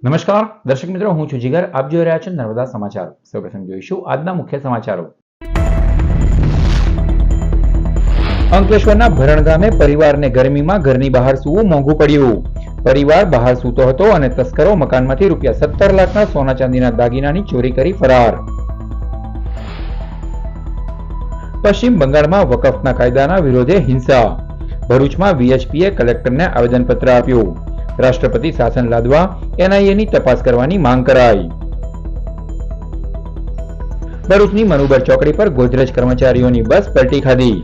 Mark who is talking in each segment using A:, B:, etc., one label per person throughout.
A: નમસ્કાર દર્શક મિત્રો, હું છું જીગર. આપ જોઈ રહ્યા છો નર્મદા સમાચાર. સૌપ્રથમ જોઈશું આજના મુખ્ય સમાચારો. અંકલેશ્વરના ભરણ ગામે પરિવારને ગરમીમાં ઘરની બહાર સૂવું મોંઘું પડ્યું. પરિવાર બહાર સૂતો હતો અને તસ્કરો મકાનમાંથી ₹17 લાખના સોના ચાંદીના દાગીનાની ચોરી કરી ફરાર. પશ્ચિમ બંગાળમાં વકફના કાયદાના વિરોધે હિંસા. ભરૂચમાં વીએચપીએ કલેક્ટરને આવેદનપત્ર આપ્યું. રાષ્ટ્રપતિ શાસન લાદવા એનઆઈએની તપાસ કરવાની માંગ કરાઈ. ભરૂચની મનુબર ચોકડી પર ગોદરેજ કર્મચારીઓની બસ પલટી ખાધી.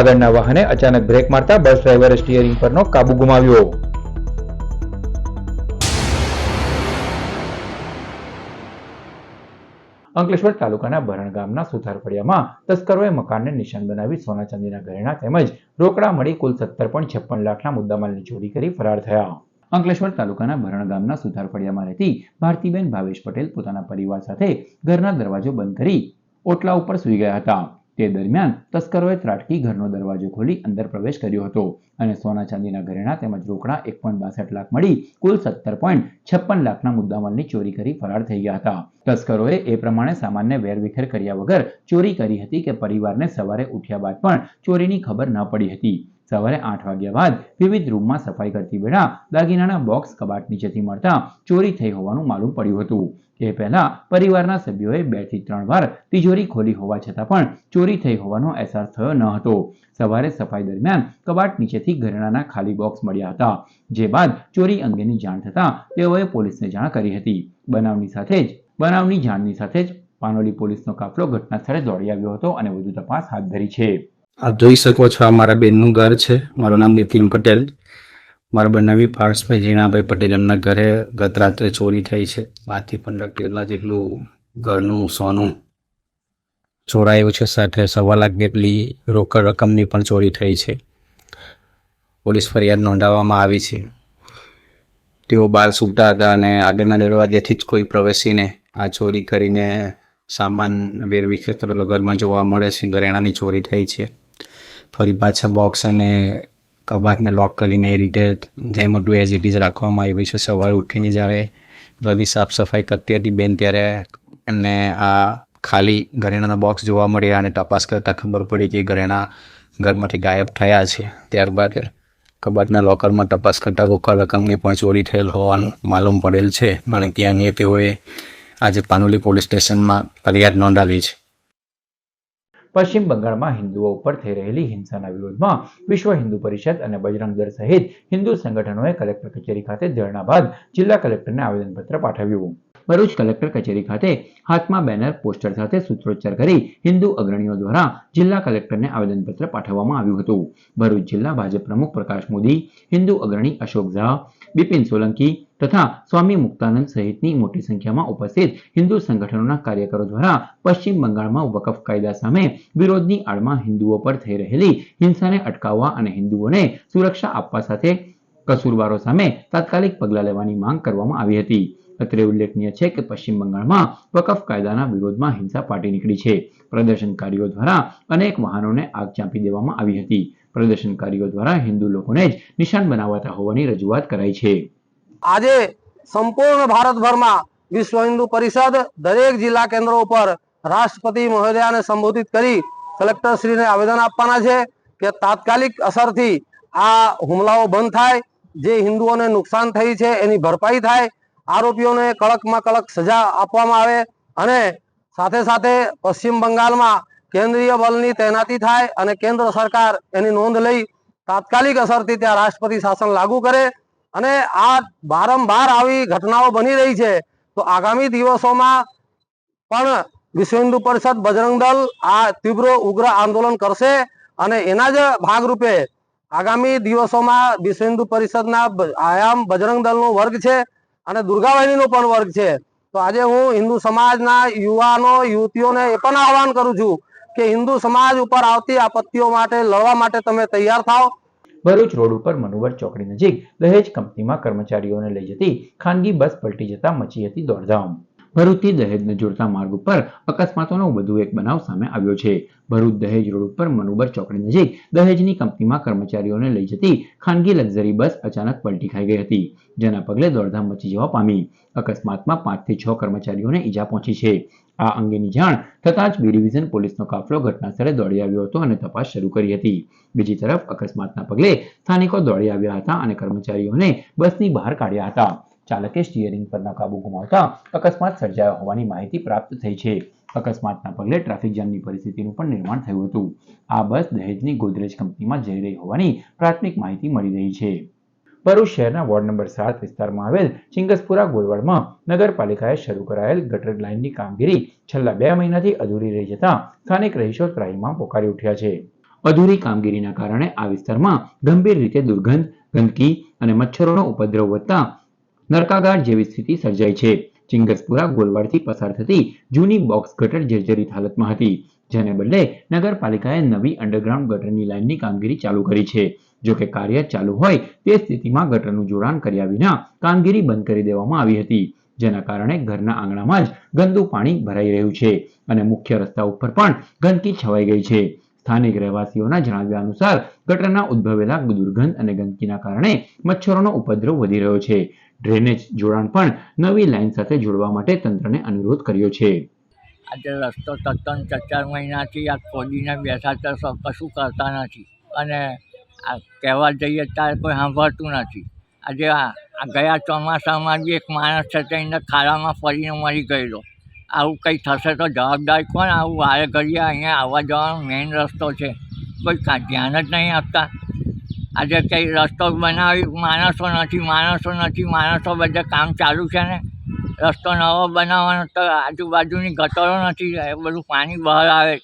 A: આગળના વાહને અચાનક બ્રેક મારતા બસ ડ્રાઈવરે સ્ટીયરિંગ પરનો કાબુ ગુમાવ્યો. અંકલેશ્વર તાલુકાના ભરણ ગામના સુથાર ફળિયામાં તસ્કરોએ મકાનને નિશાન બનાવી સોના ચાંદીના ઘરેણાં તેમજ રોકડા મળી કુલ 17.56 લાખના મુદ્દામાલની ચોરી કરી ફરાર થયા. અંકલેશ્વર તાલુકાના ભરણ ગામના સુથાર ફળિયામાં રહેતી ભારતીબેન ભાવેશ પટેલ પોતાના પરિવાર સાથે ઘરના દરવાજો બંધ કરી ઓટલા ઉપર સૂઈ ગયા હતા. તે દરમિયાન તસ્કરોએ ત્રાટકી ઘરનો દરવાજો ખોલી અંદર પ્રવેશ કર્યો હતો અને સોના ચાંદીના ઘરેણાં તેમજ રોકડા 1.62 લાખ મળી કુલ 17.56 લાખના મુદ્દામાલની ચોરી કરી ફરાર થઈ ગયા હતા. તસ્કરોએ એ પ્રમાણે સામાનને વેરવિખેર કર્યા વગર ચોરી કરી હતી કે પરિવારને સવારે ઉઠ્યા બાદ પણ ચોરીની ખબર ન પડી હતી. સવારે 8 વાગ્યા બાદ વિવિધ રૂમમાં સફાઈ કરતી વેળા દાગીનાના બોક્સ કબાટ નીચેથી મળતા ચોરી થઈ હોવાનું માલુમ પડ્યું હતું. એ પહેલા પરિવારના સભ્યોએ 2 થી 3 વાર તિજોરી ખોલી હોવા છતાં પણ ચોરી થઈ હોવાનો અહેસાસ થયો ન હતો. સવારે સફાઈ દરમિયાન કબાટ નીચેથી ઘરેણાંના ખાલી બોક્સ મળ્યા હતા, જે બાદ ચોરી અંગેની જાણ થતાં તેઓએ પોલીસને જાણ કરી હતી. બનાવની જાણની સાથે જ પાનોલી પોલીસનો કાફલો ઘટના સ્થળે દોડી આવ્યો હતો અને વધુ તપાસ હાથ ધરી છે.
B: આપ જોઈ શકો છો, આ મારા બેનનું ઘર છે. મારું નામ નીતિન પટેલ. મારા બનાવી પાર્સભાઈ જીણાભાઈ પટેલ, એમના ઘરે ગત રાત્રે ચોરી થઈ છે. 12 થી 15 કિલો જેટલું ઘરનું સોનું ચોરાયું છે, સાથે 1.25 લાખ જેટલી રોકડ રકમની પણ ચોરી થઈ છે. પોલીસ ફરિયાદ નોંધાવવામાં આવી છે. તેઓ બહાર સૂતા હતા અને આગળના દરવાજેથી જ કોઈ પ્રવેશીને આ ચોરી કરીને સામાન વેરવિખેર કરેલો ઘરમાં જોવા મળે છે. ઘરેણાની ચોરી થઈ છે. ફરી પાછા બોક્સ અને કબાટને લોક કરીને એ રીતે જેમ હતું એઝ ઇટ ઇઝ રાખવામાં આવી છે. સવારે ઉઠીને જ્યારે બધી સાફ સફાઈ કરતી હતી બેન, ત્યારે એમને આ ખાલી ઘરેણાના બોક્સ જોવા મળ્યા અને તપાસ કરતાં ખબર પડી કે ઘરેણા ઘરમાંથી ગાયબ થયા છે. ત્યારબાદ કબાટના લોકરમાં તપાસ કરતાં રોકડ રકમની પણ ચોરી થયેલ હોવાનું માલુમ પડેલ છે. અને ત્યાંની તેઓએ આજે પાનોલી પોલીસ સ્ટેશનમાં ફરિયાદ નોંધાવી છે.
A: પશ્ચિમ બંગાળમાં હિન્દુઓ ઉપર થઈ રહેલી હિંસાના વિરોધમાં વિશ્વ હિન્દુ પરિષદ અને બજરંગ દળ સહિત હિન્દુ સંગઠનોએ કલેક્ટર કચેરી ખાતે ધરણા બાદ જિલ્લા કલેક્ટરને આવેદનપત્ર પાઠવ્યું. ભરૂચ કલેક્ટર કચેરી ખાતે હાથમાં બેનર પોસ્ટર સાથે સૂત્રોચ્ચાર કરી હિન્દુ અગ્રણીઓ દ્વારા જિલ્લા કલેક્ટરને આવેદનપત્ર પાઠવવામાં આવ્યું હતું. ભરૂચ જિલ્લા ભાજપ પ્રમુખ પ્રકાશ મોદી, હિન્દુ અગ્રણી અશોક ઝા, બિપિન સોલંકી તથા સ્વામી મુક્તાનંદ સહિતની મોટી સંખ્યામાં ઉપસ્થિત હિન્દુ સંગઠનોના કાર્યકરો દ્વારા પશ્ચિમ બંગાળમાં વકફ કાયદા સામે વિરોધની આડમાં હિન્દુઓ પર થઈ રહેલી હિંસાને અટકાવવા અને હિન્દુઓને સુરક્ષા આપવા સાથે કસૂરવારો સામે તાત્કાલિક પગલાં લેવાની માંગ કરવામાં આવી હતી. અત્રે ઉલ્લેખનીય છે કે પશ્ચિમ બંગાળમાં વકફ કાયદાના વિરોધમાં હિંસા ફાટી નીકળી છે. પ્રદર્શનકારીઓ દ્વારા અનેક વાહનોને આગ ચાંપી દેવામાં આવી હતી. પ્રદર્શનકારીઓ દ્વારા હિન્દુ લોકોને જ નિશાન બનાવતા હોવાની રજૂઆત કરાઈ છે.
C: આજે સંપૂર્ણ ભારતભરમાં વિશ્વ હિન્દુ પરિષદ દરેક જિલ્લા કેન્દ્રો ઉપર રાષ્ટ્રપતિ મહોદયાને સંબોધિત કરી કલેક્ટરશ્રીને આવેદન આપવાના છે કે તાત્કાલિક અસરથી આ હુમલાઓ બંધ થાય, જે હિન્દુઓને નુકસાન થઈ છે એની ભરપાઈ થાય, આરોપીઓને કડકમાં કડક સજા આપવામાં આવે અને સાથે સાથે પશ્ચિમ બંગાળમાં કેન્દ્રીય બળની તૈનાતી થાય અને કેન્દ્ર સરકાર એની નોંધ લઈ તાત્કાલિક અસરથી ત્યાં રાષ્ટ્રપતિ શાસન લાગુ કરે. અને આ વારંવાર આવી ઘટનાઓ બની રહી છે, તો આગામી દિવસોમાં પણ વિશ્વ હિન્દુ પરિષદ બજરંગ દળ આ તીવ્ર ઉગ્ર આંદોલન કરશે અને એના જ ભાગરૂપે આગામી દિવસોમાં વિશ્વ હિન્દુ પરિષદના આયામ બજરંગ દળનો વર્ગ છે અને દુર્ગાવાહિનીનો પણ વર્ગ છે. તો આજે હું હિન્દુ સમાજના યુવાનો યુવતીઓને એ પણ આહવાન કરું છું કે હિન્દુ સમાજ ઉપર આવતી આપત્તિઓ માટે લડવા માટે તમે તૈયાર થાઓ.
A: ભરૂચ રોડ ઉપર મનુબર ચોકડી નજીક દહેજ કંપનીમાં કર્મચારીઓને લઈ જતી ખાનગી બસ પલટી જતા મચી હતી દોડધામ. ભરૂચથી દહેજને જોડતા માર્ગ ઉપર અકસ્માતોનો વધુ એક બનાવ સામે આવ્યો છે. ભરૂચ દહેજ રોડ ઉપર મનુબર ચોકડી નજીક દહેજની કંપનીમાં કર્મચારીઓને લઈ જતી ખાનગી લક્ઝરી બસ અચાનક પલટી ખાઈ ગઈ હતી, જેના પગલે દોડધામ મચી જવા પામી. અકસ્માતમાં 5 થી 6 કર્મચારીઓને ઈજા પહોંચી છે. આ અંગેની જાણ થતાં જ બી ડિવિઝન પોલીસનો કાફલો ઘટનાસ્થળે દોડી આવ્યો હતો અને તપાસ શરૂ કરી હતી. બીજી તરફ અકસ્માતના પગલે સ્થાનિકો દોડી આવ્યા હતા અને કર્મચારીઓને બસની બહાર કાઢ્યા હતા. ચાલકે સ્ટીયરિંગ પરનો કાબુ ગુમાવતા અકસ્માત સર્જાયો હોવાની માહિતી પ્રાપ્ત થઈ છે. અકસ્માતના પગલે ટ્રાફિક જામની પરિસ્થિતિનું પણ નિર્માણ થયું હતું. આ બસ દહેજની ગોદરેજ કંપનીમાં જઈ રહી હોવાની પ્રાથમિક માહિતી મળી રહી છે. ભરૂચ શહેરના વોર્ડ નંબર 7 વિસ્તારમાં આવેલ ચિંગસપુરા ગોલવાડમાં નગરપાલિકાએ શરૂ કરાયેલ ગટર લાઇનની કામગીરી છેલ્લા 2 મહિનાથી અધૂરી રહી જતા સ્થાનિક રહીશો ત્રાહિમામ પોકારી ઉઠ્યા છે. અધૂરી કામગીરીના કારણે આ વિસ્તારમાં ગંભીર રીતે દુર્ગંધ, ગંદકી અને મચ્છરોનો ઉપદ્રવ વધતા નરકાગાર જેવી સ્થિતિ સર્જાઈ છે. ચિંગસપુરા ગોલવાડથી પસાર થતી જૂની બોક્સ ગટર જર્જરિત હાલતમાં હતી, જેને બદલે નગરપાલિકાએ નવી અંડરગ્રાઉન્ડ ગટરની લાઇનની કામગીરી ચાલુ કરી છે. જો કે કાર્ય ચાલુ હોય તે સ્થિતિમાં ગટરનું જોડાણ કર્યા વિના કામગીરી બંધ કરી દેવામાં આવી હતી, જેના કારણે ઘરના આંગણામાં જ ગંદુ પાણી ભરાઈ રહ્યું છે અને મુખ્ય રસ્તા ઉપર પણ ગંદકી છવાઈ ગઈ છે. સ્થાનિક રહેવાસીઓના જણાવ્યા અનુસાર ગટરના ઉદ્ભવેલા દુર્ગંધ અને ગંદકીના કારણે મચ્છરોનો ઉપદ્રવ વધી રહ્યો છે. ડ્રેનેજ જોડાણ પણ નવી લાઇન સાથે જોડવા માટે તંત્રને અનુરોધ કર્યો છે.
D: આજે રસ્તો 3-4 મહિનાથી આ ખોદીને બેઠા તો કશું કરતા નથી અને આ કહેવા જઈએ ત્યારે કોઈ સાંભળતું નથી. આજે આ ગયા ચોમાસામાં બી એક માણસ છે તે એને ખાડામાં પડીને મરી ગયેલો. આવું કંઈ થશે તો જવાબદાર કોણ? આવું વારે ઘડીએ અહીંયા આવવા જવાનો મેઇન રસ્તો છે, કોઈ ધ્યાન જ નહીં આપતા. આજે કંઈ રસ્તો બનાવી માણસો બધા કામ ચાલુ છે ને રસ્તો નવો બનાવવાનો તો આજુબાજુની ગટરો નથી, એ બધું પાણી બહાર આવે.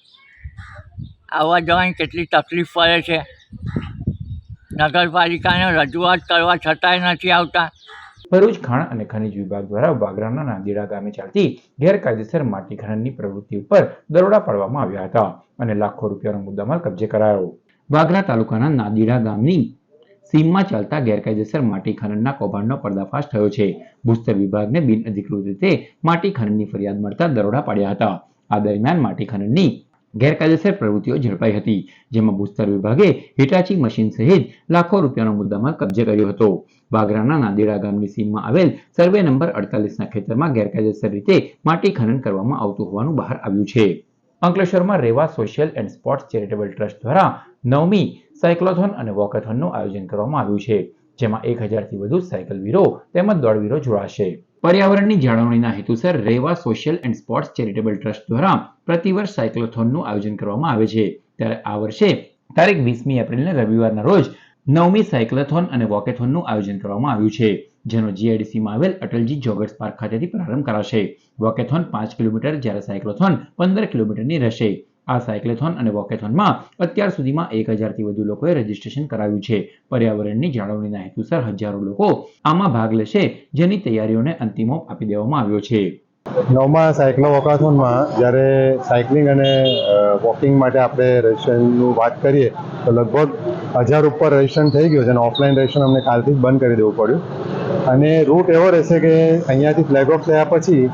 D: આવવા જવાની કેટલી તકલીફ પડે છે. નગરપાલિકાને રજૂઆત કરવા છતાંય નથી આવતા.
A: ભરૂચ ખાણ અને ખનિજ વિભાગ દ્વારા વાગરાના નાંદીડા ગામે ચાલતી ગેરકાયદેસર માટી ખનનની પ્રવૃત્તિ ઉપર દરોડા પાડવામાં આવ્યા હતા અને લાખો રૂપિયાનો મુદ્દામાલ કબજે કરાયો. વાગરા તાલુકાના નાંદીડા ગામની સીમમાં ચાલતા ગેરકાયદેસર માટી ખનનના કૌભાંડનો પર્દાફાશ થયો છે. ભૂસ્તર વિભાગને બિનઅધિકૃત રીતે માટી ખનનની ફરિયાદ મળતા દરોડા પાડ્યા હતા. આ દરમિયાન માટી ખનનની ગેરકાયદેસર પ્રવૃત્તિઓ ઝડપાઈ હતી, જેમાં ભૂસ્તર વિભાગે હિટાચી મશીન સહિત લાખો રૂપિયાનો મુદ્દામાલ કબજે કર્યો હતો. વાગરાના નાંદીડા ગામની સીમમાં આવેલ સર્વે નંબર 48ના ખેતરમાં ગેરકાયદેસર રીતે માટી ખનન કરવામાં આવતું હોવાનું બહાર આવ્યું છે. અંકલેશ્વરમાં Reva social and sports charitable trust દ્વારા 9મી સાયક્લોથોન અને વોકેથોનનું આયોજન કરવામાં આવ્યું છે, જેમાં 1000થી વધુ સાયકલવીરો તેમજ દોડવીરો જોડાશે. પર્યાવરણની જાળવણીના હેતુસર Reva social and sports charitable trust દ્વારા પ્રતિવર્ષ સાયક્લોથોનનું આયોજન કરવામાં આવે છે. ત્યારે આ વર્ષે તારીખ 20મી એપ્રિલને રવિવારના રોજ 9મી સાયક્લોથોન અને વોકેથોનનું આયોજન કરવામાં આવ્યું છે, જેનો જીઆઈડીસીમાં આવેલ અટલજી જોગર્સ પાર્ક ખાતેથી પ્રારંભ કરાશે. વોકેથોન 5 કિલોમીટર જ્યારે સાયક્લોથોન 15 કિલોમીટરની રહેશે. આ સાયક્લોથોન અને વોકેથોનમાં અત્યાર સુધીમાં 1000થી વધુ લોકોએ રજીસ્ટ્રેશન કરાવ્યું છે. પર્યાવરણની જાળવણીના હેતુસર હજારો લોકો આમાં ભાગ લેશે, જેની તૈયારીઓને અંતિમ ઓપ આપી દેવામાં આવ્યો છે.
E: 9મા સાયક્લો વોકાથોનમાં જ્યારે સાયકલિંગ અને વોકિંગ માટે આપણે રજિસ્ટ્રેશનનું વાત કરીએ તો લગભગ 1000 ઉપર રજિસ્ટ્રેશન થઈ ગયું છે અને ઓફલાઈન રજિસ્ટ્રેશન અમને કાલથી જ બંધ કરી દેવું પડ્યું. અને રૂટ એવો રહેશે કે અહીંયાથી ફ્લેગ ઓફ થયા પછી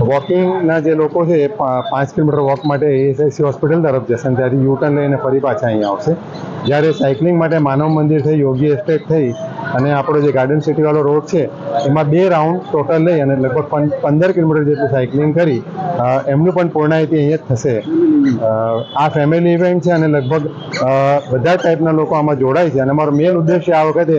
E: વોકિંગના જે લોકો છે એ 5 કિલોમીટર વોક માટે એએસઆઈસી હોસ્પિટલ તરફ જશે અને ત્યાંથી યુટર્ન લઈને ફરી પાછા અહીંયા આવશે. જ્યારે સાયકલિંગ માટે માનવ મંદિર થઈ, યોગી એસ્ટેટ થઈ અને આપણો જે ગાર્ડન સિટીવાળો રોડ છે એમાં 2 રાઉન્ડ ટોટલ લઈ અને લગભગ 15 કિલોમીટર જેટલું સાયકલિંગ કરી એમનું પણ પૂર્ણાહતિ અહીંયા જ થશે. આ ફેમિલી ઇવેન્ટ છે અને લગભગ બધા ટાઈપના લોકો આમાં જોડાય છે અને અમારો મેઇન ઉદ્દેશ્ય આ વખતે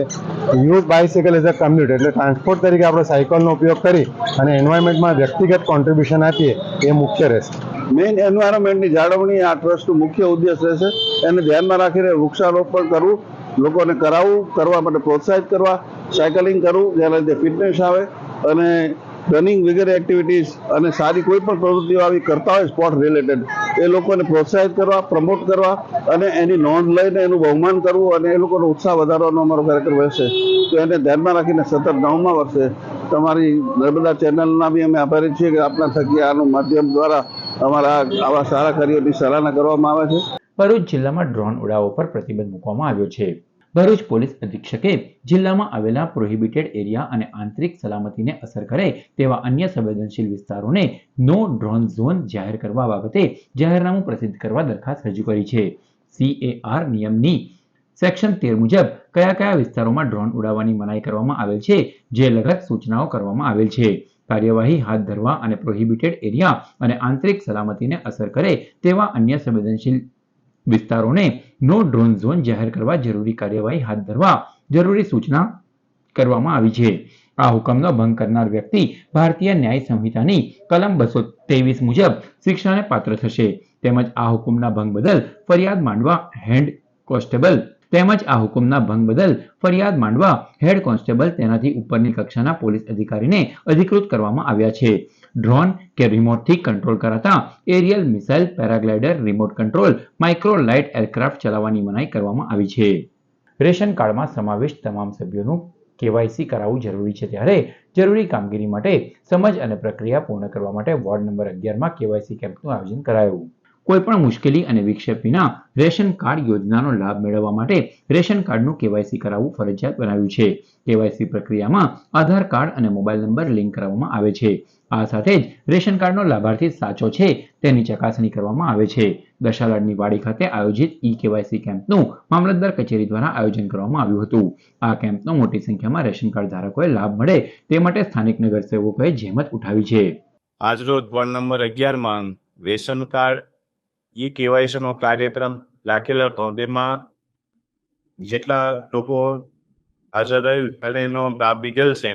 E: યુઝ બાયસાયકલ એઝ અ કમ્યુનિટી એટલે ટ્રાન્સપોર્ટ તરીકે આપણે સાયકલનો ઉપયોગ કરી અને એન્વાયરમેન્ટમાં વ્યક્તિગત કોન્ટ્રીબ્યુશન આપીએ એ મુખ્ય રહેશે.
F: મેઇન એન્વાયરમેન્ટની જાળવણી આ ટ્રસ્ટનું મુખ્ય ઉદ્દેશ રહેશે. એને ધ્યાનમાં રાખીને વૃક્ષારોપણ કરવું, લોકોને કરવા માટે પ્રોત્સાહિત કરવા, સાયકલિંગ કરવું જેના લીધે ફિટનેસ આવે અને રનિંગ વગેરે એક્ટિવિટીઝ અને સારી કોઈ પણ પ્રવૃત્તિઓ આવી કરતા હોય સ્પોર્ટ રિલેટેડ એ લોકોને પ્રોત્સાહિત કરવા, પ્રમોટ કરવા અને એની નોંધ લઈને એનું બહુમાન કરવું અને એ લોકોનો ઉત્સાહ વધારવાનો અમારો કાર્યક્રમ રહેશે. તો એને ધ્યાનમાં રાખીને સતત 9મા વર્ષે તમારી નર્મદા ચેનલના બી અમે આભારી છીએ કે આપના થકી આનું માધ્યમ દ્વારા અમારા આવા સારા કાર્યોની સરાહના કરવામાં આવે છે.
A: ભરૂચ જિલ્લામાં ડ્રોન ઉડાવો પર પ્રતિબંધ મૂકવામાં આવ્યો છે. ભરૂચ પોલીસ અધિક્ષકે જિલ્લામાં આવેલા પ્રોહિબિટેડ એરિયા અને આંતરિક સલામતીને અસર કરે તેવા અન્ય સંવેદનશીલ વિસ્તારોને નો ડ્રોન ઝોન જાહેર કરવા બાબતે જાહેરનામું પ્રસિદ્ધ કરવા દરખાસ્ત રજૂ કરી છે. CAR નિયમની સેક્શન 13 મુજબ કયા કયા વિસ્તારોમાં ડ્રોન ઉડાવવાની મનાઈ કરવામાં આવેલ છે, જે લગત સૂચનાઓ કરવામાં આવેલ છે. કાર્યવાહી હાથ ધરવા અને પ્રોહિબિટેડ એરિયા અને આંતરિક સલામતીને અસર કરે તેવા અન્ય સંવેદનશીલ વિસ્તારોને નો ડ્રોન ઝોન જાહેર કરવા જરૂરી કાર્યવાહી હાથ ધરવા જરૂરી સૂચના કરવામાં આવી છે. આ હુકમનો ભંગ કરનાર વ્યક્તિ ભારતીય ન્યાય સંહિતાની કલમ 223 મુજબ શિક્ષાને પાત્ર થશે. તેમજ આ હુકમના ભંગ બદલ ફરિયાદ માંડવા હેડ કોન્સ્ટેબલ તેનાથી ઉપરની કક્ષાના પોલીસ અધિકારીને અધિકૃત કરવામાં આવ્યા છે. ડ્રોન કે રિમોટથી કંટ્રોલ કરાતા aerial missile, paraglider, remote control, micro light aircraft ચલાવવાની મનાઈ કરવામાં આવી છે. રેશન કાર્ડમાં સમાવિષ્ટ તમામ સભ્યોનું KYC કરાવવું જરૂરી છે, ત્યારે જરૂરી કામગીરી માટે સમજ અને પ્રક્રિયા પૂર્ણ કરવા માટે વોર્ડ નંબર 11માં KYC કેમ્પનું આયોજન કરાયું. કોઈપણ મુશ્કેલી અને વિક્ષેપ વિના રેશન કાર્ડ યોજનાનો લાભ મેળવવા માટે રેશન કાર્ડનું KYC કરાવવું ફરજિયાત બનાવ્યું છે. KYC પ્રક્રિયામાં આધાર કાર્ડ અને મોબાઈલ નંબર લિંક કરાવવામાં આવે છે. આ સાથે જ રેશન કાર્ડનો લાભાર્થી સાચો છે તેની ચકાસણી કરવામાં આવે છે. દશાલાડની વાડી ખાતે આયોજિત KYC કેમ્પનું મામલતદાર કચેરી દ્વારા આયોજન કરવામાં આવ્યું હતું. આ કેમ્પનો મોટી સંખ્યામાં રેશન કાર્ડ ધારકોએ લાભ મળે તે માટે સ્થાનિક નગરસેવકોએ જહેમત ઉઠાવી છે.
G: આજરોજ વોર્ડ નંબર 11માં રેશન કાર્ડ KYC નો કાર્યક્રમ રાખેલો હતો. તેમાં જેટલા લોકો હાજર રહ્યું અને એનો લાભ લીધેલ છે.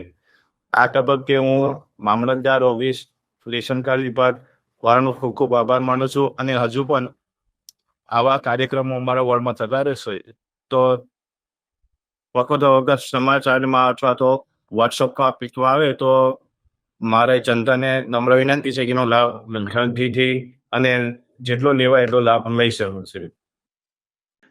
G: આ તબક્કે હું મામલતદાર ઓફિસ, રેશન કાર્ડ વિભાગ વાળાનો ખૂબ ખૂબ આભાર માનું છું. અને હજુ પણ આવા કાર્યક્રમો અમારા વોર્ડમાં થતા રહેશે. તો વખતો વખત સમાચારમાં અથવા તો વોટ્સઅપમાં પીકવા આવે તો મારે જનતાને નમ્ર વિનંતી છે કે એનો લાભ શાંતિથી અને જેટલો લેવાય એટલો લાભ લઈ શકો છે.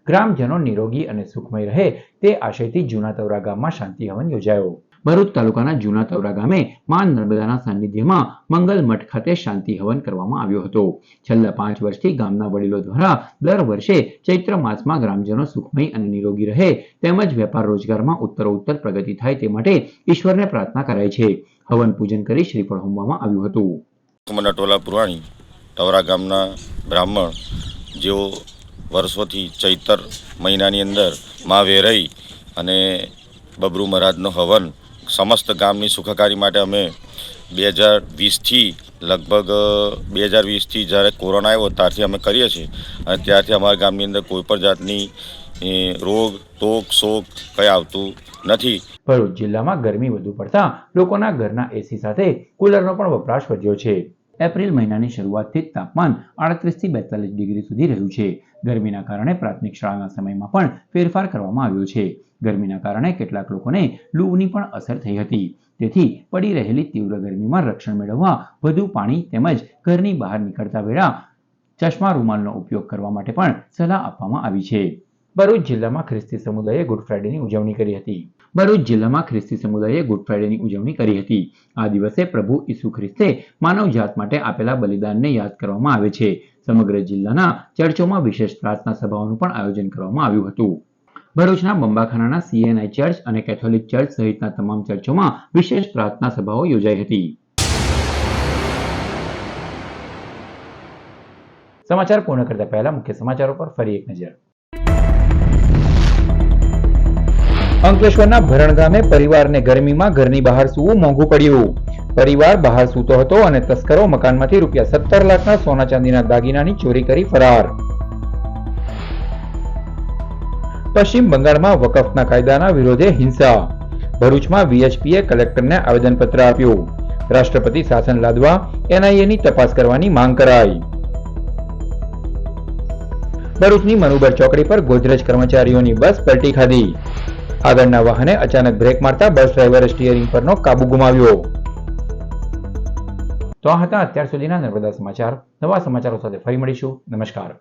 A: ગ્રામજનો નિરોગી અને સુખમય રહે તે આશયથી જૂના તવરા ગામમાં શાંતિ હવન યોજાયો. ભરૂચ તાલુકાના જૂના તવરા ગામે માં નર્મદાના સાનિધ્યમાં મંગલ મઠ ખાતે શાંતિ હવન કરવામાં આવ્યો હતો. છેલ્લા 5 વર્ષથી ગામના વડીલો દ્વારા દર વર્ષે ચૈત્ર માસમાં ગ્રામજનો સુખમય અને નિરોગી રહે તેમજ વેપાર રોજગારમાં ઉત્તરોત્તર પ્રગતિ થાય તે માટે ઈશ્વરને પ્રાર્થના કરાય છે. હવન પૂજન કરી શ્રીફળ હોમવામાં આવ્યું હતું.
H: ટોલા પુરાણી તવરા ગામના બ્રાહ્મણ જેઓ વર્ષોથી ચૈતર મહિનાની અંદર મા વેરઈ અને બબરુ મહારાજનો હવન સમસ્ત ગામની સુખાકારી માટે અમે 2020થી જ્યારે કોરોના આવ્યો ત્યારથી અમે કરીએ છીએ. અને ત્યારથી અમારા ગામની અંદર કોઈ પણ જાતની રોગ, તોગ, શોક કંઈ આવતું નથી.
A: ભરૂચ જિલ્લામાં ગરમી વધુ પડતા લોકોના ઘરના એસી સાથે કુલરનો પણ વપરાશ વધ્યો છે. એપ્રિલ મહિનાની શરૂઆતથી જ તાપમાન 38 થી 42 ડિગ્રી સુધી રહ્યું છે. ગરમીના કારણે પ્રાથમિક શાળાના સમયમાં પણ ફેરફાર કરવામાં આવ્યો છે. ગરમીના કારણે કેટલાક લોકોને લૂની પણ અસર થઈ હતી. તેથી પડી રહેલી તીવ્ર ગરમીમાં રક્ષણ મેળવવા વધુ પાણી તેમજ ઘરની બહાર નીકળતા વેળા ચશ્મા રૂમાલનો ઉપયોગ કરવા માટે પણ સલાહ આપવામાં આવી છે. ભરૂચ જિલ્લામાં ખ્રિસ્તી સમુદાયે ગુડ ફ્રાઇડેની ઉજવણી કરી હતી. આ દિવસે પ્રભુ ઈસુ ખ્રિસ્તે માનવજાત માટે આપેલા બલિદાનને યાદ કરવામાં આવે છે. સમગ્ર જિલ્લાના ચર્ચોમાં વિશેષ પ્રાર્થના સભાઓનું પણ આયોજન કરવામાં આવ્યું હતું. ભરૂચના બંબાખાનાના CNI ચર્ચ અને કેથોલિક ચર્ચ સહિતના તમામ ચર્ચોમાં વિશેષ પ્રાર્થના સભાઓ યોજાઈ હતી. સમાચાર પૂર્ણ કરતા પહેલા મુખ્ય સમાચારો પર ફરી એક નજર. અંકલેશ્વરના ભરણ ગામે પરિવારને ગરમીમાં ઘરની બહાર સૂવું મોંઘું પડ્યું. પરિવાર બહાર સૂતો હતો અને તસ્કરો મકાનમાંથી ₹17 લાખના સોના ચાંદીના દાગીનાની ચોરી કરી ફરાર. પશ્ચિમ બંગાળમાં વકફના કાયદાના વિરોધે હિંસા. ભરૂચમાં VHPએ કલેક્ટરને આવેદનપત્ર આપ્યું. રાષ્ટ્રપતિ શાસન લાદવા NIAની તપાસ કરવાની માંગ કરાઈ. ભરૂચની મનુબર ચોકડી પર ગોદરેજ કર્મચારીઓની બસ પલટી ખાધી. આગળના વાહને અચાનક બ્રેક મારતા બસ ડ્રાઈવરે સ્ટીયરિંગ પરનો કાબુ ગુમાવ્યો. તો આ હતા અત્યાર સુધીના નર્મદા સમાચાર. નવા સમાચારો સાથે ફરી મળીશું. નમસ્કાર.